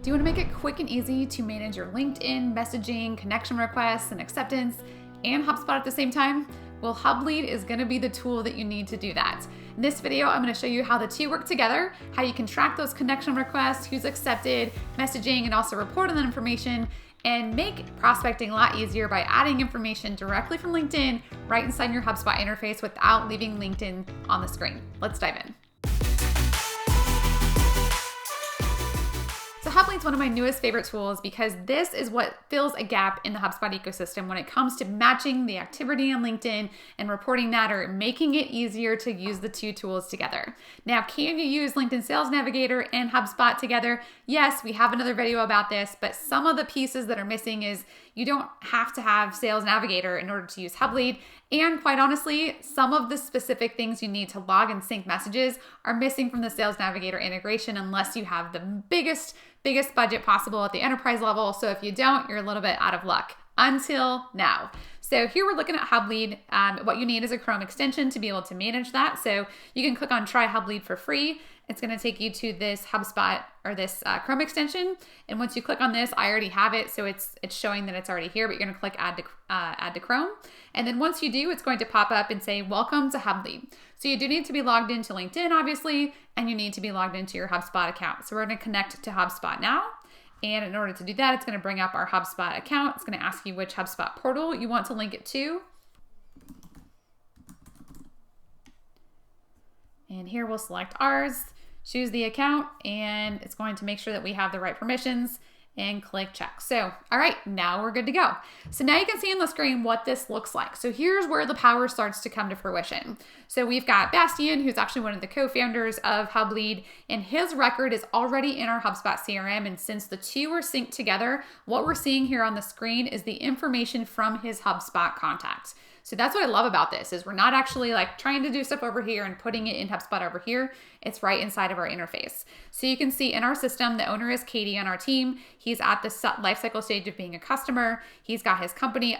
Do you want to make it quick and easy to manage your LinkedIn, messaging, connection requests, and acceptance, and HubSpot at the same time? Well, HubLead is going to be the tool that you need to do that. In this video, I'm going to show you how the two work together, how you can track those connection requests, who's accepted, messaging, and also report on that information, and make prospecting a lot easier by adding information directly from LinkedIn right inside your HubSpot interface without leaving LinkedIn on the screen. Let's dive in. So HubLead is one of my newest favorite tools because this is what fills a gap in the HubSpot ecosystem when it comes to matching the activity on LinkedIn and reporting that, or making it easier to use the two tools together. Now, can you use LinkedIn Sales Navigator and HubSpot together? Yes, we have another video about this, but some of the pieces that are missing is you don't have to have Sales Navigator in order to use HubLead. And quite honestly, some of the specific things you need to log and sync messages are missing from the Sales Navigator integration unless you have the biggest budget possible at the enterprise level. So if you don't, you're a little bit out of luck until now. So here we're looking at HubLead. What you need is a Chrome extension to be able to manage that. So you can click on Try HubLead for free. It's going to take you to this HubSpot or this Chrome extension. And once you click on this, I already have it. So it's showing that it's already here, but you're going to click add to Chrome. And then once you do, it's going to pop up and say, welcome to HubLead. So you do need to be logged into LinkedIn, obviously, and you need to be logged into your HubSpot account. So we're going to connect to HubSpot now. And in order to do that, it's going to bring up our HubSpot account. It's going to ask you which HubSpot portal you want to link it to. And here we'll select ours, choose the account, and it's going to make sure that we have the right permissions and click check. So, all right, now we're good to go. So now you can see on the screen what this looks like. So here's where the power starts to come to fruition. So we've got Bastian, who's actually one of the co-founders of HubLead, and his record is already in our HubSpot CRM. And since the two are synced together, what we're seeing here on the screen is the information from his HubSpot contacts. So that's what I love about this, is we're not actually like trying to do stuff over here and putting it in HubSpot over here. It's right inside of our interface. So you can see in our system, the owner is Katie on our team. He's at the lifecycle stage of being a customer. He's got his company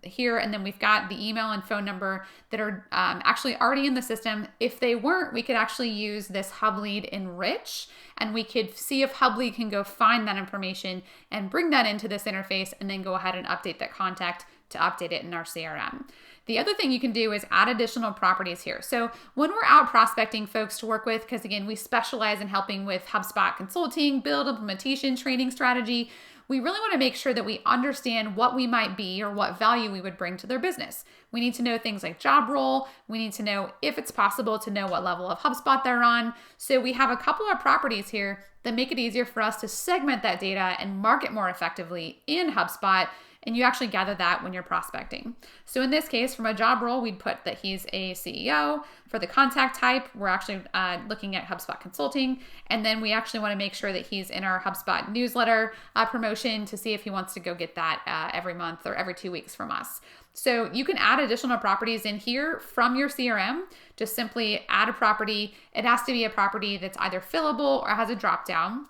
here, and then we've got the email and phone number that are actually already in the system. If they weren't, we could actually use this HubLead Enrich, and we could see if HubLead can go find that information and bring that into this interface, and then go ahead and update that contact to update it in our CRM. The other thing you can do is add additional properties here. So when we're out prospecting folks to work with, because again, we specialize in helping with HubSpot consulting, build, implementation, training strategy, we really want to make sure that we understand what we might be or what value we would bring to their business. We need to know things like job role. We need to know if it's possible to know what level of HubSpot they're on. So we have a couple of properties here that make it easier for us to segment that data and market more effectively in HubSpot. And you actually gather that when you're prospecting. So in this case, from a job role, we'd put that he's a CEO. For the contact type, we're actually looking at HubSpot consulting. And then we actually want to make sure that he's in our HubSpot newsletter promotion to see if he wants to go get that every month or every 2 weeks from us. So you can add additional properties in here from your CRM. Just simply add a property. It has to be a property that's either fillable or has a drop down,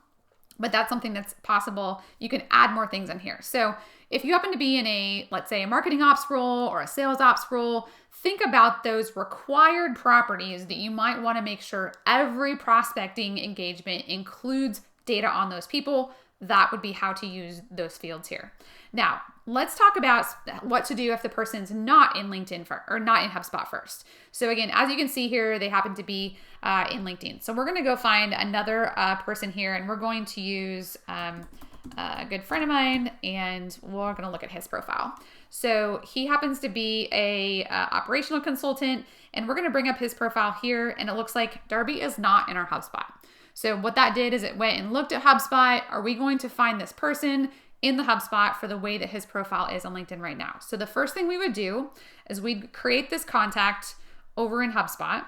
but that's something that's possible. You can add more things in here. So if you happen to be in a, let's say, a marketing ops role or a sales ops role, think about those required properties that you might want to make sure every prospecting engagement includes data on those people. That would be how to use those fields here. Now, let's talk about what to do if the person's not in LinkedIn or not in HubSpot first. So again, as you can see here, they happen to be in LinkedIn. So we're going to go find another person here, and we're going to use a good friend of mine, and we're going to look at his profile. So he happens to be a operational consultant, and we're going to bring up his profile here, and it looks like Darby is not in our HubSpot. So what that did is it went and looked at HubSpot. Are we going to find this person in the HubSpot for the way that his profile is on LinkedIn right now? So the first thing we would do is we'd create this contact over in HubSpot.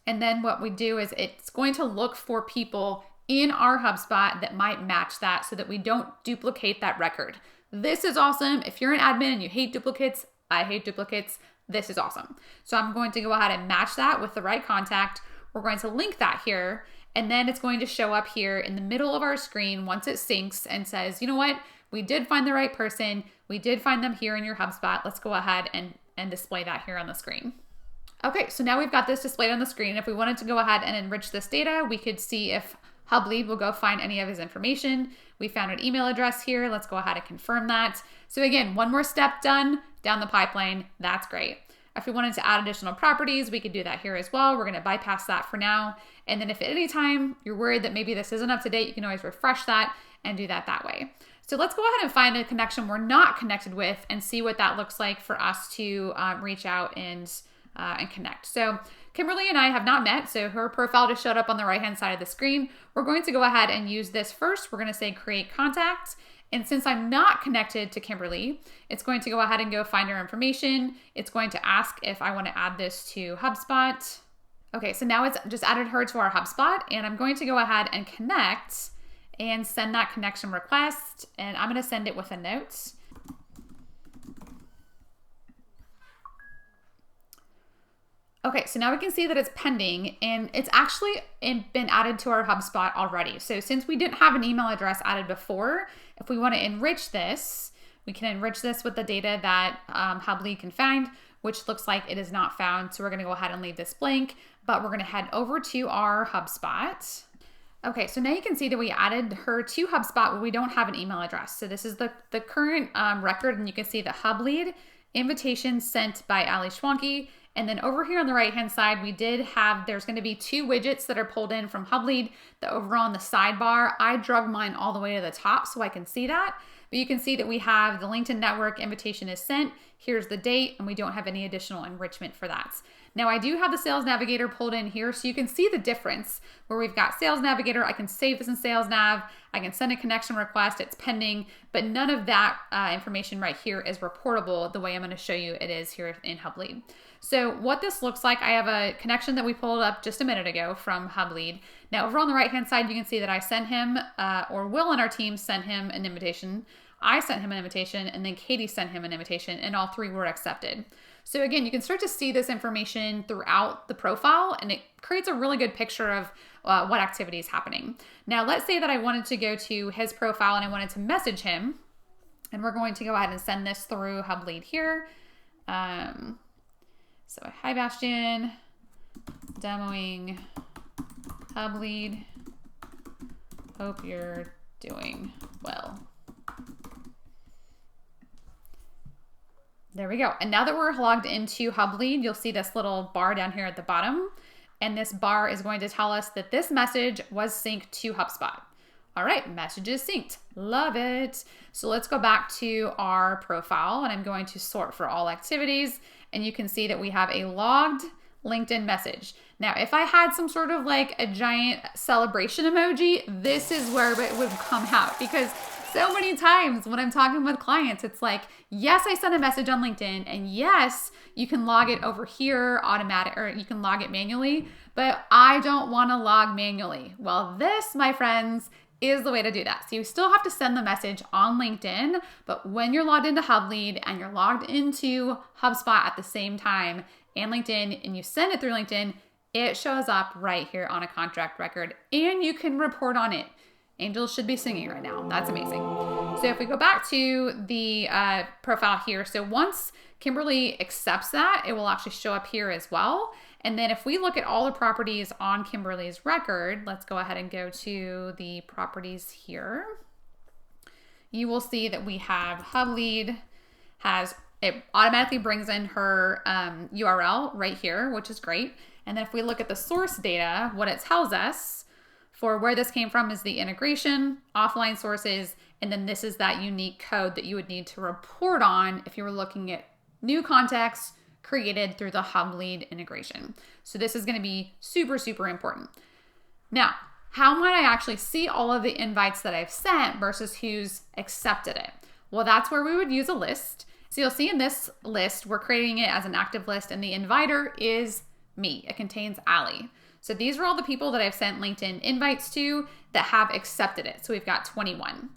And then what we do is it's going to look for people in our HubSpot that might match that so that we don't duplicate that record. This is awesome. If you're an admin and you hate duplicates, I hate duplicates, this is awesome. So I'm going to go ahead and match that with the right contact. We're going to link that here, and then it's going to show up here in the middle of our screen once it syncs and says, you know what, we did find the right person. We did find them here in your HubSpot. Let's go ahead and display that here on the screen. Okay, so now we've got this displayed on the screen. If we wanted to go ahead and enrich this data, we could see if HubLead will go find any of his information. We found an email address here. Let's go ahead and confirm that. So again, one more step done down the pipeline. That's great. If we wanted to add additional properties, we could do that here as well. We're going to bypass that for now. And then if at any time you're worried that maybe this isn't up to date, you can always refresh that and do that way. So let's go ahead and find a connection we're not connected with and see what that looks like for us to reach out and connect. So Kimberly and I have not met, so her profile just showed up on the right-hand side of the screen. We're going to go ahead and use this first. We're going to say create contact. And since I'm not connected to Kimberly, it's going to go ahead and go find her information. It's going to ask if I want to add this to HubSpot. Okay, so now it's just added her to our HubSpot, and I'm going to go ahead and connect and send that connection request. And I'm going to send it with a note. Okay, so now we can see that it's pending, and it's actually been added to our HubSpot already. So since we didn't have an email address added before, if we want to enrich this, we can enrich this with the data that HubLead can find, which looks like it is not found. So we're going to go ahead and leave this blank, but we're going to head over to our HubSpot. Okay, so now you can see that we added her to HubSpot where we don't have an email address. So this is the current record, and you can see the HubLead invitation sent by Ali Schwanke. And then over here on the right-hand side, there's going to be 2 widgets that are pulled in from HubLead. Over on the sidebar, I drug mine all the way to the top so I can see that. But you can see that we have the LinkedIn network invitation is sent. Here's the date, and we don't have any additional enrichment for that. Now I do have the Sales Navigator pulled in here, so you can see the difference where we've got Sales Navigator. I can save this in Sales Nav. I can send a connection request. It's pending, but none of that information right here is reportable the way I'm going to show you it is here in HubLead. So what this looks like, I have a connection that we pulled up just a minute ago from HubLead. Now over on the right-hand side, you can see that I sent him, or Will on our team sent him an invitation. I sent him an invitation, and then Katie sent him an invitation, and all 3 were accepted. So again, you can start to see this information throughout the profile, and it creates a really good picture of what activity is happening. Now, let's say that I wanted to go to his profile and I wanted to message him, and we're going to go ahead and send this through HubLead here. So hi, Bastian, demoing HubLead. Hope you're doing well. There we go. And now that we're logged into HubLead, you'll see this little bar down here at the bottom. And this bar is going to tell us that this message was synced to HubSpot. All right, message is synced. Love it. So let's go back to our profile, and I'm going to sort for all activities. And you can see that we have a logged LinkedIn message. Now, if I had some sort of like a giant celebration emoji, this is where it would come out, because so many times when I'm talking with clients, it's like, yes, I sent a message on LinkedIn, and yes, you can log it over here automatic, or you can log it manually, but I don't want to log manually. Well, this, my friends, is the way to do that. So you still have to send the message on LinkedIn, but when you're logged into HubLead and you're logged into HubSpot at the same time and LinkedIn, and you send it through LinkedIn, it shows up right here on a contract record, and you can report on it. Angels should be singing right now. That's amazing. So if we go back to the profile here, so once Kimberly accepts that, it will actually show up here as well. And then if we look at all the properties on Kimberly's record, let's go ahead and go to the properties here. You will see that we have HubLead it automatically brings in her URL right here, which is great. And then if we look at the source data, what it tells us for where this came from is the integration, offline sources, and then this is that unique code that you would need to report on if you were looking at new context created through the HubLead integration. So this is going to be super, super important. Now, how might I actually see all of the invites that I've sent versus who's accepted it? Well, that's where we would use a list. So you'll see in this list, we're creating it as an active list, and the inviter is me. It contains Ali. So these are all the people that I've sent LinkedIn invites to that have accepted it. So we've got 21.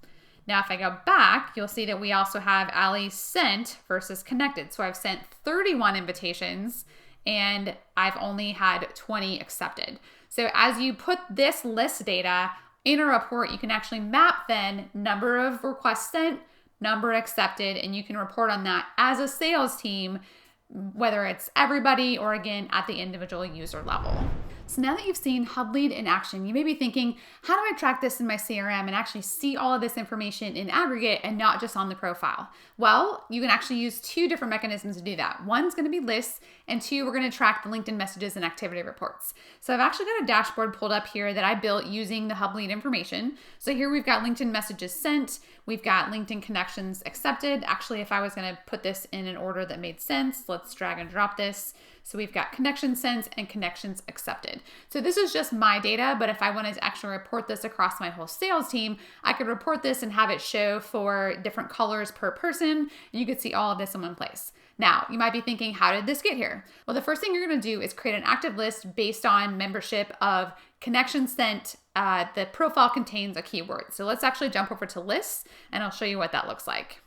Now, if I go back, you'll see that we also have Ali sent versus connected. So I've sent 31 invitations and I've only had 20 accepted. So as you put this list data in a report, you can actually map then number of requests sent, number accepted, and you can report on that as a sales team, whether it's everybody or again at the individual user level. So now that you've seen HubLead in action, you may be thinking, how do I track this in my CRM and actually see all of this information in aggregate and not just on the profile? Well, you can actually use two different mechanisms to do that. One's going to be lists, and two, we're going to track the LinkedIn messages and activity reports. So I've actually got a dashboard pulled up here that I built using the HubLead information. So here we've got LinkedIn messages sent, we've got LinkedIn connections accepted. Actually, if I was going to put this in an order that made sense, let's drag and drop this. So we've got connections sent and connections accepted. So this is just my data, but if I wanted to actually report this across my whole sales team, I could report this and have it show for different colors per person, and you could see all of this in one place. Now, you might be thinking, how did this get here? Well, the first thing you're going to do is create an active list based on membership of connections sent. The profile contains a keyword. So let's actually jump over to lists, and I'll show you what that looks like.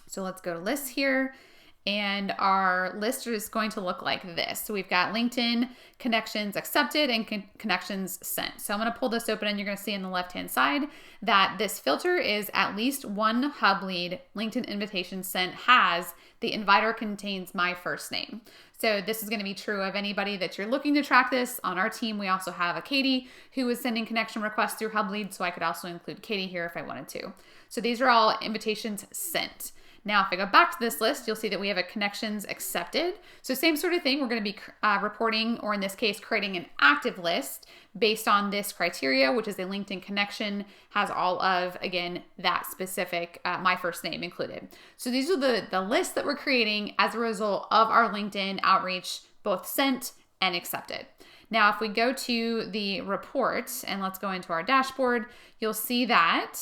So let's go to lists here. And our list is going to look like this. So we've got LinkedIn connections accepted and connections sent. So I'm going to pull this open, and you're going to see on the left-hand side that this filter is at least one HubLead LinkedIn invitation sent has the inviter contains my first name. So this is going to be true of anybody that you're looking to track this. On our team, we also have a Katie who is sending connection requests through HubLead. So I could also include Katie here if I wanted to. So these are all invitations sent. Now, if I go back to this list, you'll see that we have a connections accepted. So same sort of thing, we're going to be reporting, or in this case, creating an active list based on this criteria, which is a LinkedIn connection, has all of, again, that specific, my first name included. So these are the lists that we're creating as a result of our LinkedIn outreach, both sent and accepted. Now, if we go to the report and let's go into our dashboard, you'll see that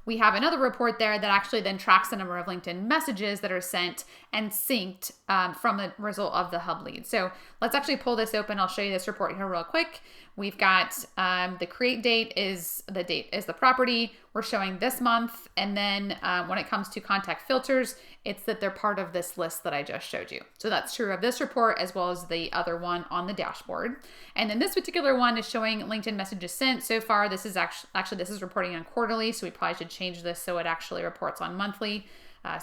we have another report there that actually then tracks the number of LinkedIn messages that are sent and synced from the result of the HubLead. So let's actually pull this open. I'll show you this report here real quick. We've got the create date is the property. We're showing this month. And then when it comes to contact filters, it's that they're part of this list that I just showed you. So that's true of this report as well as the other one on the dashboard. And then this particular one is showing LinkedIn messages sent. So far, this is actually this is reporting on quarterly. So we probably should change this so it actually reports on monthly.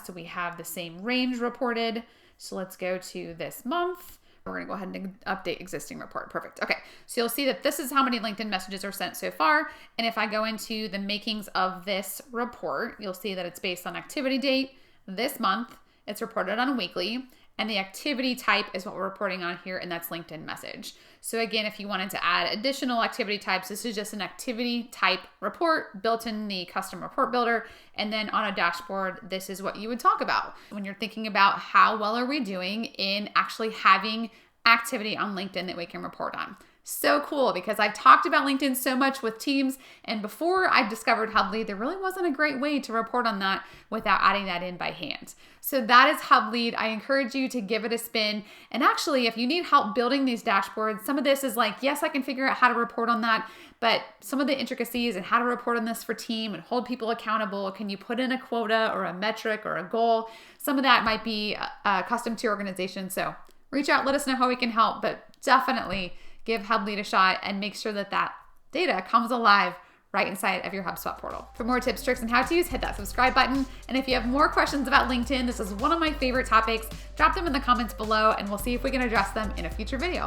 So we have the same range reported. So let's go to this month. We're going to go ahead and update existing report. Perfect. Okay. So you'll see that this is how many LinkedIn messages are sent so far. And if I go into the makings of this report, you'll see that it's based on activity date this month. It's reported on a weekly. And the activity type is what we're reporting on here, and that's LinkedIn message. So again, if you wanted to add additional activity types, this is just an activity type report built in the custom report builder. And then on a dashboard, this is what you would talk about when you're thinking about how well are we doing in actually having activity on LinkedIn that we can report on. So cool, because I've talked about LinkedIn so much with teams, and before I discovered HubLead, there really wasn't a great way to report on that without adding that in by hand. So that is HubLead. I encourage you to give it a spin. And actually, if you need help building these dashboards, some of this is like, yes, I can figure out how to report on that, but some of the intricacies and how to report on this for team and hold people accountable. Can you put in a quota or a metric or a goal? Some of that might be custom to your organization. So reach out, let us know how we can help, but definitely give HubLead a shot and make sure that that data comes alive right inside of your HubSpot portal. For more tips, tricks, and how-tos, hit that subscribe button. And if you have more questions about LinkedIn, this is one of my favorite topics, drop them in the comments below and we'll see if we can address them in a future video.